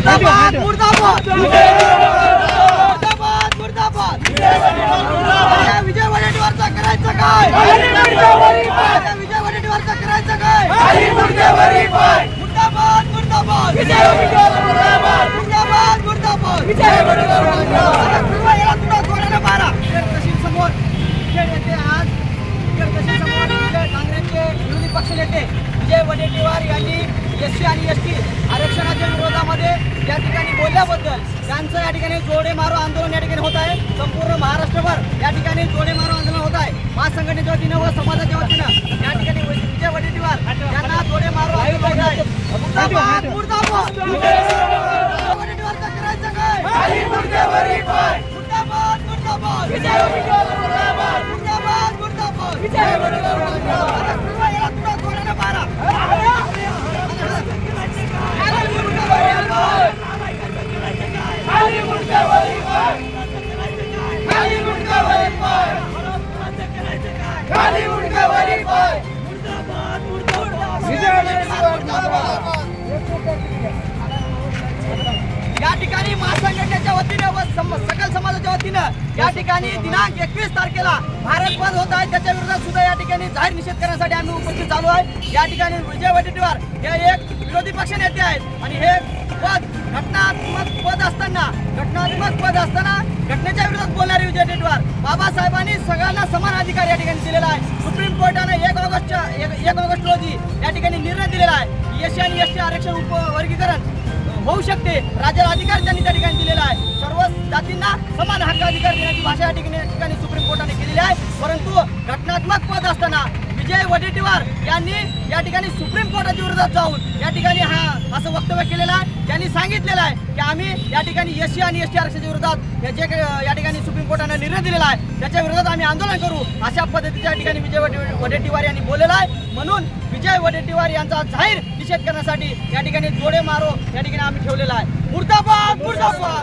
मुर्दाबाद मुर्दाबाद मुर्दाबाद मुर्दाबाद विजय वडेट्टीवारचा करायचं काय? विजय वडेट्टीवारचा करायचं काय? मुर्दाबाद मुर्दाबाद मुर्दाबाद मुर्दाबाद मारा समोर येते आज काँग्रेसचे विरोधी पक्षनेते विजय वडेट्टीवार यांनी एससी आणि एसटी आरक्षणाच्या विरोधामध्ये या ठिकाणी बोलल्याबद्दल त्यांचं या ठिकाणी जोडे मारो आंदोलन या ठिकाणी होत आहे। संपूर्ण महाराष्ट्रभर या ठिकाणी जोडे मारो आंदोलन होत आहे। महासंघटनेच्या वतीनं व समाजाच्या वतीनं या ठिकाणी विजय वडेट्टीवार यांना जोडे मारो आंदोलन होत आहे। मुर्दाबाद मुर्दाबाद वडेट्टीवारचा करायचं काय? मुर्दाबाद मुर्दाबाद मुर्दाबाद मुर्दाबाद विजय वडेट्टीवार मारा या ठिकाणी महासंघटनेच्या वतीने व सकल समाजाच्या वतीनं या ठिकाणी दिनांक 21 तारखेला भारत बंद होत आहे, त्याच्या विरोधात सुद्धा या ठिकाणी जाहीर निषेध करण्यासाठी आम्ही उपस्थित झालो आहे। या ठिकाणी विजय वडेट्टीवार हे एक विरोधी पक्षनेते आहेत आणि हे पद घटनात्मक पद असताना घटनेच्या विरोधात बोलणारे विजय वडेट्टीवार बाबासाहेबांनी सगळ्यांना समान अधिकार या ठिकाणी दिलेला आहे। सुप्रीम कोर्टाने 1 ऑगस्ट रोजी या ठिकाणी निर्णय दिलेला आहे। एससी आणि एसटी आरक्षण उपवर्गीकरण होऊ शकते, राज्याला अधिकार त्यांनी त्या ठिकाणी दिलेला आहे। सर्व जातींना समान हक्क अधिकार देण्याची भाषा या ठिकाणी सुप्रीम कोर्टाने केलेली आहे। परंतु घटनात्मक पद असताना विजय वडेट्टीवार यांनी या ठिकाणी सुप्रीम कोर्टाच्या विरोधात जाऊन या ठिकाणी असं वक्तव्य केलेलं आहे। त्यांनी सांगितलेलं आहे की आम्ही या ठिकाणी एससी आणि एसटी आरक्षणाच्या विरोधात जे या ठिकाणी सुप्रीम कोर्टाने निर्णय दिलेला आहे त्याच्या विरोधात आम्ही आंदोलन करू, अशा पद्धतीच्या ठिकाणी विजय वडेट्टीवार यांनी बोललेलं आहे। म्हणून विजय वडेट्टीवार यांचा जाहीर निषेध करण्यासाठी या ठिकाणी जोडे मारो या ठिकाणी आम्ही ठेवलेला आहे। मुर्दाबाद मुर्दाबाद